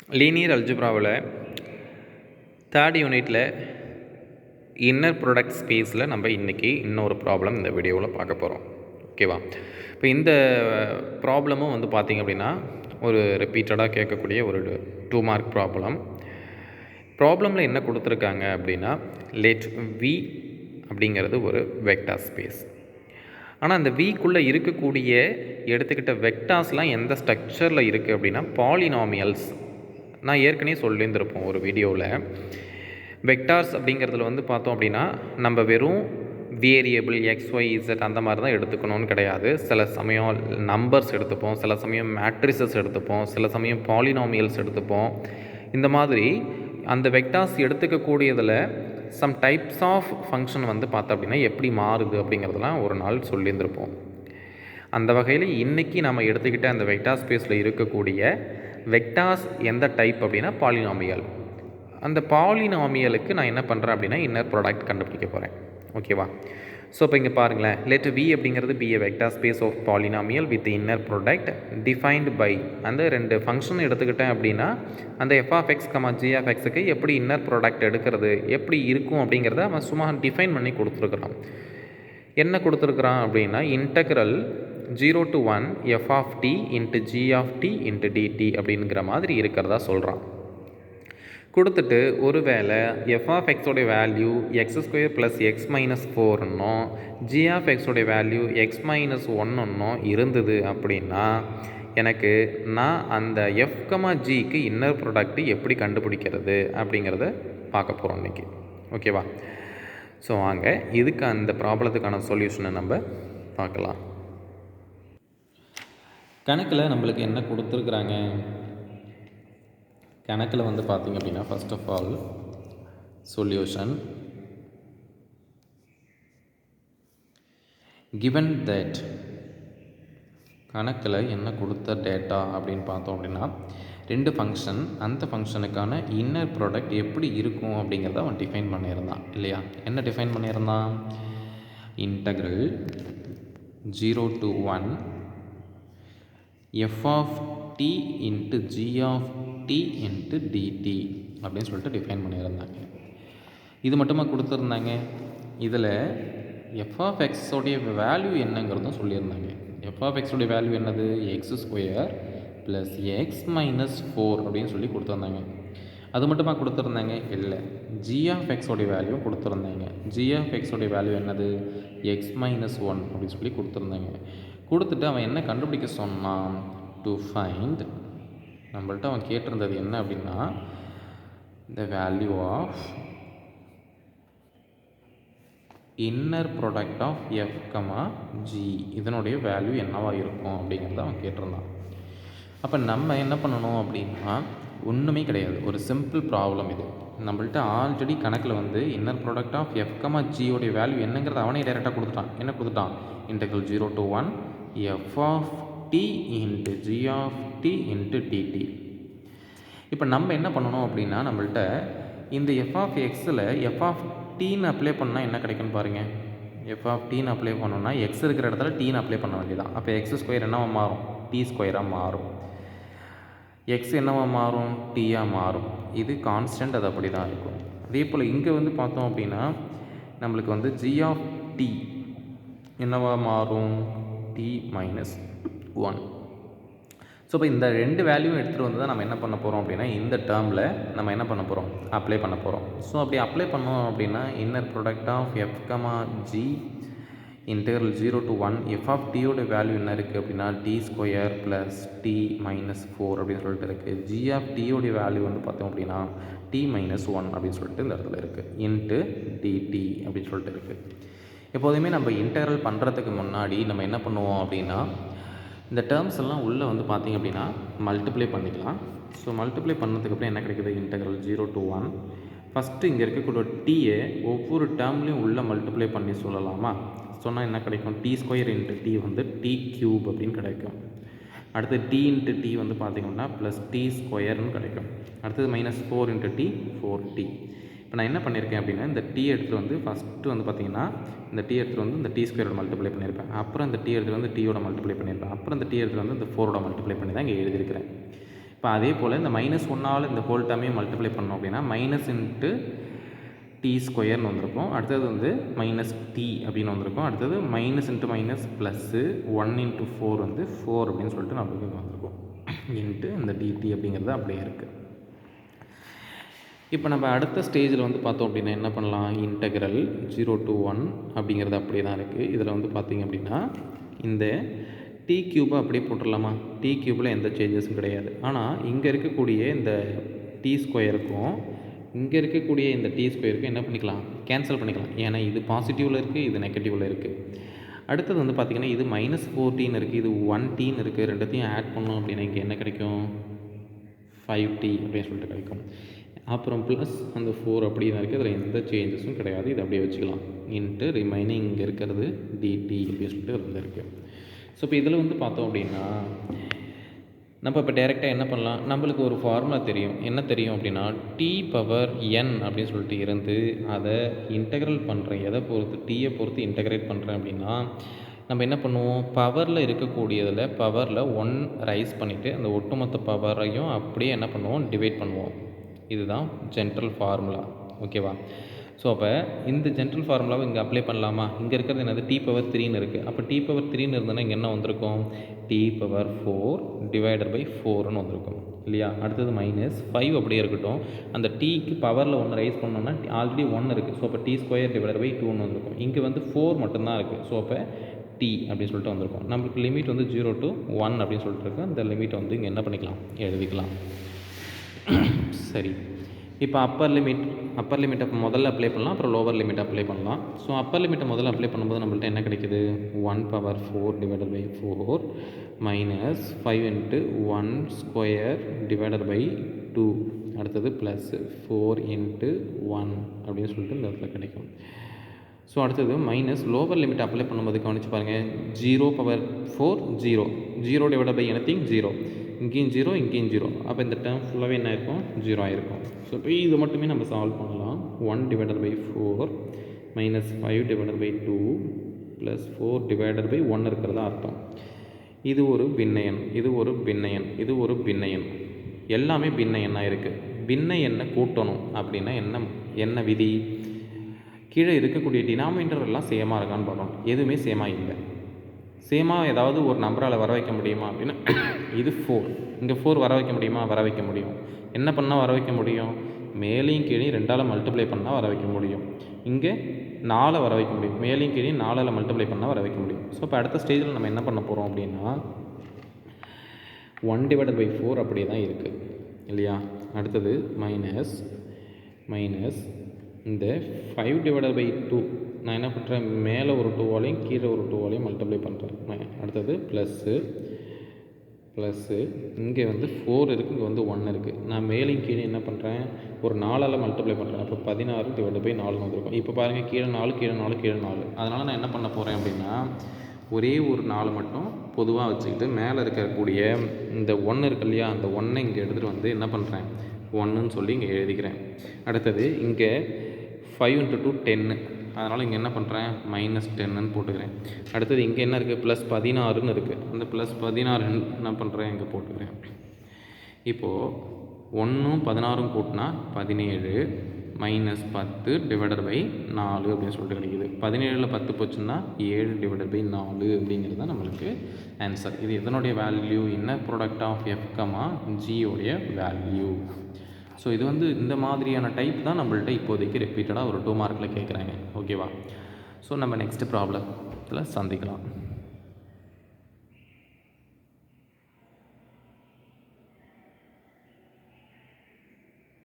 Linear அல்ஜிப்ராவில் third யூனிட்டில் inner product ஸ்பேஸில் நம்ம இன்றைக்கி இன்னொரு ப்ராப்ளம் இந்த வீடியோவில் பார்க்க போகிறோம். ஓகேவா? இப்போ இந்த ப்ராப்ளமும் வந்து பார்த்திங்க அப்படின்னா ஒரு ரிப்பீட்டடாக கேட்கக்கூடிய ஒரு 2 மார்க் ப்ராப்ளமில் என்ன கொடுத்துருக்காங்க அப்படின்னா, லெட் வி அப்படிங்கிறது ஒரு வெக்டார் ஸ்பேஸ். ஆனால் அந்த விக்குள்ளே இருக்கக்கூடிய எடுத்துக்கிட்ட வெக்டார்ஸ்லாம் எந்த ஸ்ட்ரக்சரில் இருக்குது அப்படின்னா பாலினாமியல்ஸ். நான் ஏற்கனவே சொல்லியிருந்திருப்போம் ஒரு வீடியோவில். வெக்டார்ஸ் அப்படிங்கிறதுல வந்து பார்த்தோம் அப்படின்னா நம்ம வெறும் வேரியபிள் எக்ஸ் ஒய் இசட் அந்த மாதிரி தான் எடுத்துக்கணும்னு கிடையாது. சில சமயம் நம்பர்ஸ் எடுத்துப்போம், சில சமயம் மேட்ரிசஸ் எடுத்துப்போம், சில சமயம் பாலினாமியல்ஸ் எடுத்துப்போம். இந்த மாதிரி அந்த வெக்டார்ஸ் எடுத்துக்கக்கூடியதில் சம் டைப்ஸ் ஆஃப் ஃபங்க்ஷன் வந்து பார்த்தோம் அப்படின்னா எப்படி மாறுது அப்படிங்கிறதுலாம் ஒரு நாள் சொல்லியிருந்திருப்போம். அந்த வகையில் இன்றைக்கி நம்ம எடுத்துக்கிட்ட அந்த வெக்டார் ஸ்பேஸில் இருக்கக்கூடிய வெக்டார்ஸ் எந்த டைப் அப்படின்னா பாலினாமியல். அந்த பாலினாமியலுக்கு நான் என்ன பண்ணுறேன் அப்படின்னா இன்னர் ப்ராடக்ட் கண்டுபிடிக்க போகிறேன். ஓகேவா? ஸோ இப்போ இங்கே பாருங்களேன், லெட் வி அப்படிங்கிறது be a vector space of polynomial with inner product defined by அந்த 2 ஃபங்க்ஷன் எடுத்துக்கிட்டேன் அப்படின்னா அந்த F of X comma G of எக்ஸுக்கு எப்படி இன்னர் ப்ராடக்ட் எடுக்கிறது எப்படி இருக்கும் அப்படிங்கிறத அவன் சும்மா டிஃபைன் பண்ணி கொடுத்துருக்குறான். என்ன கொடுத்துருக்குறான் அப்படின்னா integral 0 to 1 f of t into g of t into dt அப்படிங்கிற மாதிரி இருக்கிறதா சொல்கிறான். கொடுத்துட்டு ஒருவேளை எஃப் ஆஃப் எக்ஸோடைய வேல்யூ x² + x - 4ன்னும் g ஆஃப் எக்ஸோடைய வேல்யூ x - 1ன்னும் இருந்தது அப்படின்னா எனக்கு நான் அந்த f, gக்கு இன்னர் ப்ராடக்ட் எப்படி கண்டுபிடிக்கிறது அப்படிங்கிறத பார்க்க போகிறோம் இன்றைக்கி. ஓகேவா? ஸோ வாங்க இதுக்கு அந்த ப்ராப்ளத்துக்கான சொல்யூஷனை நம்ம பார்க்கலாம். கணக்கில் நம்மளுக்கு என்ன கொடுத்துருக்குறாங்க? கணக்கில் வந்து பார்த்திங்க அப்படின்னா first of all solution given that கணக்கில் என்ன கொடுத்த டேட்டா அப்படின்னு பார்த்தோம் அப்படின்னா 2 ஃபங்க்ஷன், அந்த ஃபங்க்ஷனுக்கான இன்னர் ப்ராடக்ட் எப்படி இருக்கும் அப்படிங்கிறத அவன் டிஃபைன் பண்ணியிருந்தான் இல்லையா? என்ன டிஃபைன் பண்ணியிருந்தான்? Integral 0 to 1 f of t into g of t into dt அப்படின்னு சொல்லிட்டு டிஃபைன் பண்ணியிருந்தாங்க. இது மட்டுமா கொடுத்துருந்தாங்க? இதில் f of x உடைய வேல்யூ என்னங்கிறதும் சொல்லியிருந்தாங்க. f of x உடைய வேல்யூ என்னது? x² + x - 4 அப்படின்னு சொல்லி கொடுத்துருந்தாங்க. அது மட்டுமா கொடுத்துருந்தாங்க? இல்லை, g of x உடைய வேல்யூ கொடுத்துருந்தாங்க. g of x உடைய வேல்யூ என்னது? x - 1 அப்படின்னு சொல்லி கொடுத்துருந்தாங்க. கொடுத்துட்டு அவன் என்ன கண்டுபிடிக்க சொன்னான்? டு ஃபைண்ட், நம்மள்ட்ட அவன் கேட்டிருந்தது என்ன அப்படின்னா the value of inner product of f, g இதனுடைய வேல்யூ என்னவாக இருக்கும் அப்படிங்கிறத அவன் கேட்டிருந்தான். அப்போ நம்ம என்ன பண்ணணும் அப்படின்னா ஒன்றுமே கிடையாது, ஒரு சிம்பிள் ப்ராப்ளம் இது. நம்மள்ட்ட ஆல்ரெடி கணக்கில் வந்து இன்னர் ப்ராடக்ட் ஆஃப் எஃப், ஜியோடைய வேல்யூ என்னங்கிறத அவனே டைரெக்டாக கொடுத்துட்டான். என்ன கொடுத்துட்டான்? Integral 0 to 1 f of t into g of t into dt. இப்போ நம்ம என்ன பண்ணணும் அப்படின்னா நம்மள்ட்ட இந்த f of x'ல் f of tன்னு அப்ளை பண்ணால் என்ன கிடைக்குன்னு பாருங்கள். f of tன்னு அப்ளை பண்ணோன்னா x இருக்கிற இடத்துல tன்னு அப்ளை பண்ண வேண்டியதான். அப்போ x² என்னவா மாறும்? t² மாறும். x என்னவா மாறும்? tயாக மாறும். இது கான்ஸ்டன்ட், அது அப்படி தான் இருக்கும். அதே போல் இங்கே வந்து பார்த்தோம் அப்படின்னா நம்மளுக்கு வந்து g of t என்னவா மாறும்? t - 1. ஸோ இப்போ இந்த 2 வேல்யூவும் எடுத்துகிட்டு வந்து தான் நம்ம என்ன பண்ண போகிறோம் அப்படின்னா இந்த டேர்மில் நம்ம என்ன பண்ண போகிறோம்? அப்ளை பண்ண போகிறோம். ஸோ அப்படி அப்ளை பண்ணோம் அப்படின்னா inner product of f, g integral 0 to 1 f of டியோட வேல்யூ என்ன இருக்குது அப்படின்னா t² + t - 4 அப்படின்னு சொல்லிட்டு இருக்குது. ஜி ஆஃப் டியோடைய வேல்யூ வந்து பார்த்தோம் அப்படின்னா t - 1 அப்படின்னு சொல்லிட்டு இந்த இடத்துல இருக்குது. இன்ட்டு dt அப்படின்னு சொல்லிட்டு இருக்குது. எப்போதுமே நம்ம இன்டெக்ரல் பண்ணுறதுக்கு முன்னாடி நம்ம என்ன பண்ணுவோம் அப்படின்னா இந்த டேர்ம்ஸ் எல்லாம் உள்ளே வந்து பார்த்திங்க அப்படின்னா மல்டிப்ளை பண்ணிக்கலாம். ஸோ மல்டிப்ளை பண்ணதுக்கப்புறம் என்ன கிடைக்குது? இன்டெக்ரல் 0 to 1 ஃபஸ்ட்டு இங்கே இருக்கக்கூடிய டீயை ஒவ்வொரு டேர்ம்லேயும் உள்ளே மல்டிப்ளை பண்ணி சொல்லலாமா? சொன்னால் என்ன கிடைக்கும்? t² இன்ட்டு t வந்து t³ அப்படின்னு கிடைக்கும். அடுத்து t இன்ட்டு t வந்து பார்த்திங்கன்னா +t² கிடைக்கும். அடுத்தது -4 இன்ட்டு t 4t. இப்போ நான் என்ன பண்ணியிருக்கேன் அப்படின்னா இந்த t எடுத்து வந்து ஃபஸ்ட்டு வந்து பார்த்திங்கன்னா இந்த t எடுத்து வந்து இந்த t² மல்டிப்ளை பண்ணியிருப்பேன். அப்புறம் இந்த t எடுத்து வந்து t யோட மல்டிப்ளை பண்ணியிருப்பேன். அப்புறம் இந்த t எடுத்து வந்து இந்த 4 மல்டிப்ளை பண்ணி தான் இங்கே எழுதியிருக்கிறேன். இப்போ அதே போல் இந்த -1ஆல் இந்த ஹோல் டேர்மையும் மல்டிப்ளை பண்ணோம் அப்படின்னா மைனஸ் இன்ட்டு டி ஸ்கொயர்னு வந்திருக்கும். அடுத்தது வந்து மைனஸ் டி அப்படின்னு வந்திருக்கும். அடுத்தது மைனஸ் இன்ட்டு மைனஸ் ப்ளஸ்ஸு 1 × 4 வந்து 4 அப்படின்னு சொல்லிட்டு நம்மளுக்கு வந்திருக்கும். இன்ட்டு இந்த டிடி அப்படிங்கிறது அப்படியே இருக்குது. இப்போ நம்ம அடுத்த ஸ்டேஜில் வந்து பார்த்தோம் அப்படின்னா என்ன பண்ணலாம், இன்டெக்ரல் 0 to 1 அப்படிங்கிறது அப்படியே தான் இருக்குது. இதில் வந்து பார்த்திங்க அப்படின்னா இந்த டி க்யூபை அப்படியே போட்டுடலாமா, டி க்யூபில் எந்த சேஞ்சஸும் கிடையாது. ஆனால் இங்கே இருக்கக்கூடிய இந்த டி ஸ்கொயருக்கும் இங்கே இருக்கக்கூடிய இந்த டி ஸ்கொயருக்கும் என்ன பண்ணிக்கலாம், கேன்சல் பண்ணிக்கலாம். ஏன்னா இது பாசிட்டிவில் இருக்குது, இது நெகட்டிவில் இருக்குது. அடுத்தது வந்து பார்த்திங்கன்னா இது -14 இருக்குது, இது 1t இருக்குது. ரெண்டுத்தையும் ஆட் பண்ணோம் அப்படின்னா இங்கே என்ன கிடைக்கும், 5t அப்படின்னு சொல்லிட்டு கிடைக்கும். அப்புறம் ப்ளஸ் அந்த 4 அப்படி தான் இருக்குது, அதில் எந்த சேஞ்சஸும் கிடையாது. இது அப்படியே வச்சுக்கலாம். இன்ட்டு ரிமைனிங் இங்கே இருக்கிறது டிடி அப்படின்னு சொல்லிட்டு இருந்திருக்கு. ஸோ இப்போ இதில் வந்து பார்த்தோம் அப்படின்னா நம்ம இப்போ டைரெக்டாக என்ன பண்ணலாம், நம்மளுக்கு ஒரு ஃபார்முலா தெரியும். என்ன தெரியும் அப்படின்னா t⁻n அப்படின்னு சொல்லிட்டு இருந்து அதை இன்டெக்ரல் பண்ணுறேன், எதை பொறுத்து, டீயை பொறுத்து இன்டெக்ரேட் பண்ணுறேன் அப்படின்னா நம்ம என்ன பண்ணுவோம், பவரில் இருக்கக்கூடியதில் பவரில் 1 ரைஸ் பண்ணிவிட்டு அந்த ஒட்டுமொத்த பவரையும் அப்படியே என்ன பண்ணுவோம், டிவைட் பண்ணுவோம். இதுதான் ஜென்ரல் ஃபார்முலா. ஓகேவா? ஸோ அப்போ இந்த ஜென்ரல் ஃபார்முலாவை இங்கே அப்ளை பண்ணலாமா, இங்கே இருக்கிறது என்னது t⁻3ன்னு இருக்குது. அப்போ t⁻3ன்னு இருந்ததுன்னா இங்கே என்ன வந்திருக்கும், t⁻4 டிவைடட் பை 4ன்னு வந்திருக்கும் இல்லையா. அடுத்தது -5 அப்படியே இருக்கட்டும். அந்த டீக்கு பவரில் 1 ரைஸ் பண்ணோம்னா ஆல்ரெடி 1 இருக்குது. ஸோ அப்போ t² டிவைடட் பை 2ன்னு வந்திருக்கும். இங்கே வந்து 4 மட்டும்தான் இருக்குது. ஸோ அப்போ t அப்படின்னு சொல்லிட்டு வந்திருக்கும். நம்மளுக்கு லிமிட் வந்து 0 to 1 அப்படின்னு சொல்லிட்டு இருக்கு. அந்த லிமிட் வந்து இங்கே என்ன பண்ணிக்கலாம், எழுதிக்கலாம். சரி, இப்போ அப்பர் லிமிட்டை முதல்ல அப்ளை பண்ணலாம், அப்புறம் லோவர் லிமிட் அப்ளை பண்ணலாம். ஸோ அப்பர் லிமிட்டை முதல்ல அப்ளை பண்ணும்போது நம்மள்ட்ட என்ன கிடைக்குது, 1⁻4 divided by 4 minus 5 × 1² divided by 2, அடுத்தது ப்ளஸ் 4 × 1 அப்படின்னு சொல்லிட்டு இந்த இடத்துல கிடைக்கும். ஸோ அடுத்தது மைனஸ் லோவர் லிமிட் அப்ளை பண்ணும்போது கவனிச்சு பாருங்கள், 0⁴ 0 டிவைடட் பை எனிதிங் 0, இங்கேயும் 0 இங்கேயும் 0. அப்போ இந்த டேர்ம் ஃபுல்லாகவே என்ன இருக்கும், 0 ஆகிருக்கும். ஸோ இப்போ இது மட்டுமே நம்ம சால்வ் பண்ணலாம். 1 divided by 4 minus 5 divided by 2 plus 4 divided by 1 இருக்கிறதா அர்த்தம். இது ஒரு பின்ன எண், இது ஒரு பின்ன எண், இது ஒரு பின்ன எண், எல்லாமே பின்ன எண்ணாக இருக்குது. பின்ன எண்ணை கூட்டணும் அப்படின்னா என்ன விதி, கீழே இருக்கக்கூடிய டினாமினேட்டர் எல்லாம் சேமாக இருக்கான்னு பார்க்கணும். எதுவுமே சேமாக இல்லை. சேமாக ஏதாவது ஒரு நம்பரால் வர வைக்க முடியுமா அப்படின்னா இது 4, இங்கே 4 வர வைக்க முடியுமா, வர வைக்க முடியும். என்ன பண்ணால் வர வைக்க முடியும், மேலேயும் கீழே 2ஆல் மல்டிப்ளை பண்ணால் வர வைக்க முடியும். இங்கே 4 வர வைக்க முடியும், மேலேயும் கீழே 4ஆல் மல்டிப்ளை பண்ணால் வர வைக்க முடியும். ஸோ இப்போ அடுத்த ஸ்டேஜில் நம்ம என்ன பண்ண போகிறோம் அப்படின்னா 1 டிவைடட் பை 4 அப்படியே தான் இருக்குது இல்லையா. அடுத்தது மைனஸ் இந்த 5 டிவைடட் பை 2 நான் என்ன பண்ணுறேன், மேலே ஒரு 2ஆலையும் கீழே ஒரு 2ஆலையும் மல்டிப்ளை பண்ணுறேன். அடுத்தது ப்ளஸ்ஸு இங்கே வந்து 4 இருக்குது, இங்கே வந்து 1 இருக்குது. நான் மேலேயும் கீழே என்ன பண்ணுறேன், ஒரு 4ஆல் மல்டிப்ளை பண்ணுறேன். அப்போ 16 டிவைடட் பை 4 வந்திருக்கும். இப்போ பாருங்கள், கீழே 4 கீழே 4 கீழே 4. அதனால் நான் என்ன பண்ண போகிறேன் அப்படின்னா ஒரே ஒரு 4 மட்டும் பொதுவாக வச்சுக்கிட்டு மேலே இருக்கக்கூடிய இந்த 1 இருக்கு இல்லையா, அந்த 1 இங்கே எடுத்துகிட்டு வந்து என்ன பண்ணுறேன், 1ன்னு சொல்லி இங்கே எழுதிக்கிறேன். அடுத்தது இங்கே 5 × 2 10, அதனால் இங்கே என்ன பண்ணுறேன், -10ன்னு போட்டுக்கிறேன். அடுத்தது இங்கே என்ன இருக்குது, +16ன்னு இருக்குது. அந்த +16 என்ன பண்ணுறேன், இங்கே போட்டுக்கிறேன். இப்போது 1ம் 16ம் கூட்டினா 17 -10 டிவைடட் பை 4 அப்படின்னு சொல்லிட்டு கிடைக்கிது. 17ல் 10 போச்சுன்னா 7 டிவைடட் பை 4 அப்படிங்கிறது தான் நம்மளுக்கு ஆன்சர். இது எதனுடைய value, inner product of f, g உடைய வேல்யூ. ஸோ இது வந்து இந்த மாதிரியான டைப் தான் நம்மள்ட்ட இப்போதைக்கு ரிப்பீட்டடாக ஒரு 2 மார்க்கில் கேட்குறாங்க. ஓகேவா? ஸோ நம்ம நெக்ஸ்ட் ப்ராப்ளத்தில் சந்திக்கலாம்.